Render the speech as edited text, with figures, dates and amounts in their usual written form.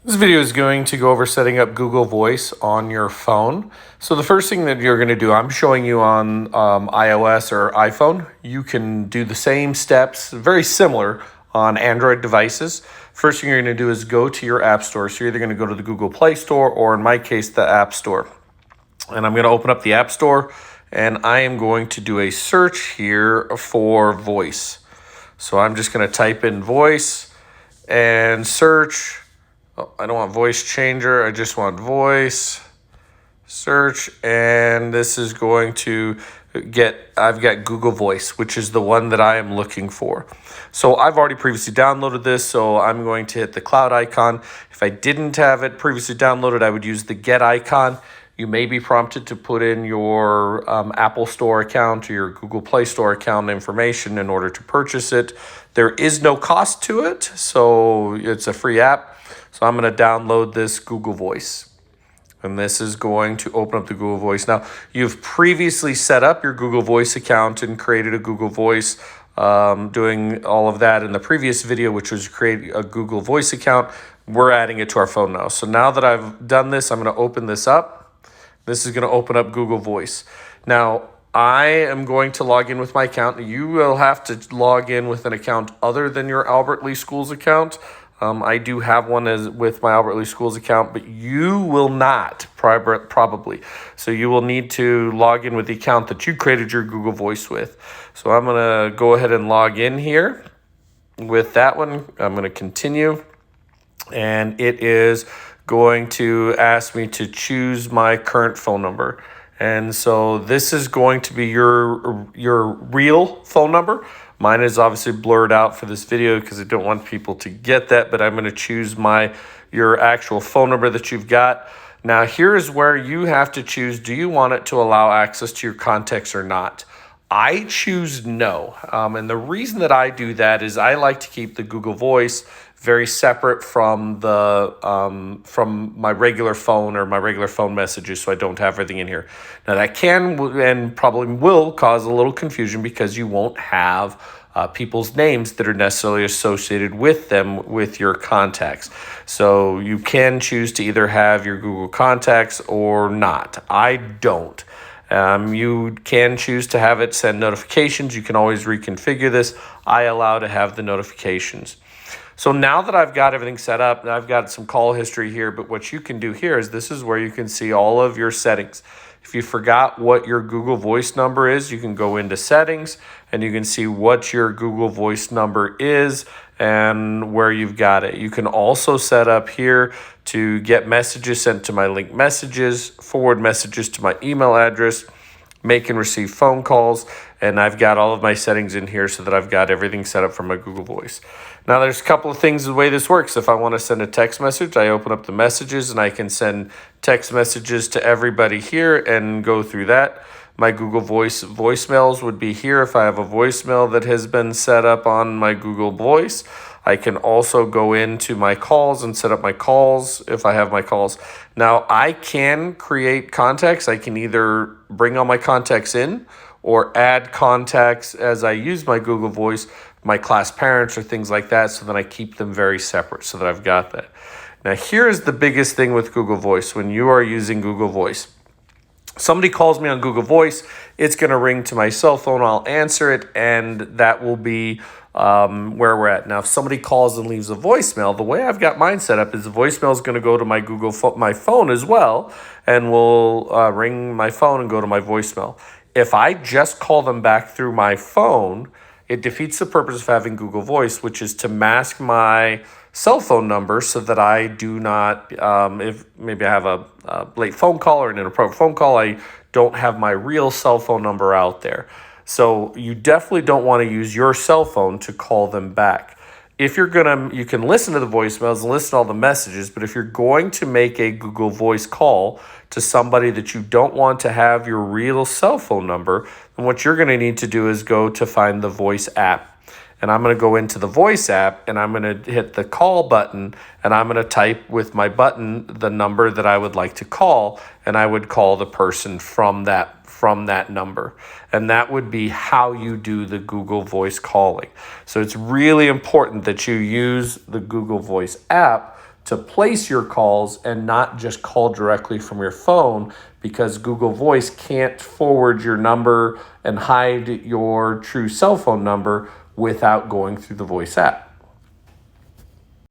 This video is going to go over setting up Google Voice on your phone. So the first thing that you're going to do, I'm showing you on iOS or iPhone. You can do the same steps, very similar on Android devices. First thing you're going to do is go to your App Store. So you're either going to go to the Google Play Store or in my case, the App Store. And I'm going to open up the App Store and I am going to do a search here for voice. So I'm just going to type in voice and search. Oh, I don't want voice changer. I just want voice, search, and this is going to I've got Google Voice, which is the one that I am looking for. So I've already previously downloaded this, so I'm going to hit the cloud icon. If I didn't have it previously downloaded, I would use the get icon. You may be prompted to put in your Apple Store account or your Google Play Store account information in order to purchase it. There is no cost to it, so it's a free app. So I'm going to download this Google Voice. And this is going to open up the Google Voice. Now, you've previously set up your Google Voice account and created a Google Voice, doing all of that in the previous video, which was create a Google Voice account. We're adding it to our phone now. So now that I've done this, I'm going to open this up. This is going to open up Google Voice. Now, I am going to log in with my account. You will have to log in with an account other than your Albert Lee Schools account. I do have one with my Albert Lee Schools account, but you will not, probably. So you will need to log in with the account that you created your Google Voice with. So I'm going to go ahead and log in here with that one. I'm going to continue, and it is going to ask me to choose my current phone number. And so this is going to be your real phone number. Mine is obviously blurred out for this video because I don't want people to get that, but I'm going to choose your actual phone number that you've got. Now, here's where you have to choose, do you want it to allow access to your contacts or not? I choose no. And the reason that I do that is I like to keep the Google Voice very separate from from my regular phone or my regular phone messages, so I don't have everything in here. Now that can and probably will cause a little confusion because you won't have people's names that are necessarily associated with them with your contacts. So you can choose to either have your Google contacts or not. I don't. You can choose to have it send notifications. You can always reconfigure this. I allow to have the notifications. So now that I've got everything set up, and I've got some call history here, but what you can do here is this is where you can see all of your settings. If you forgot what your Google Voice number is, you can go into settings and you can see what your Google Voice number is and where you've got it. You can also set up here to get messages sent to my linked messages, forward messages to my email address, make and receive phone calls, and I've got all of my settings in here so that I've got everything set up for my Google Voice. Now, there's a couple of things the way this works. If I want to send a text message, I open up the messages and I can send text messages to everybody here and go through that. My Google Voice voicemails would be here if I have a voicemail that has been set up on my Google Voice. I can also go into my calls and set up my calls if I have my calls. Now, I can create contacts. I can either bring all my contacts in or add contacts as I use my Google Voice, my class parents or things like that, so that I keep them very separate so that I've got that. Now, here's the biggest thing with Google Voice when you are using Google Voice. Somebody calls me on Google Voice, it's going to ring to my cell phone, I'll answer it, and that will be where we're at. Now, if somebody calls and leaves a voicemail, the way I've got mine set up is the voicemail is going to go to my phone as well, and will ring my phone and go to my voicemail. If I just call them back through my phone, it defeats the purpose of having Google Voice, which is to mask my cell phone number so that I do not, if maybe I have a late phone call or an inappropriate phone call, I don't have my real cell phone number out there. So you definitely don't want to use your cell phone to call them back. If you can listen to the voicemails and listen to all the messages, but if you're going to make a Google Voice call to somebody that you don't want to have your real cell phone number, then what you're going to need to do is go to find the Voice app. And I'm going to go into the Voice app and I'm going to hit the call button and I'm going to type with my button the number that I would like to call, and I would call the person from that number. And that would be how you do the Google Voice calling. So it's really important that you use the Google Voice app to place your calls and not just call directly from your phone, because Google Voice can't forward your number and hide your true cell phone number without going through the Voice app.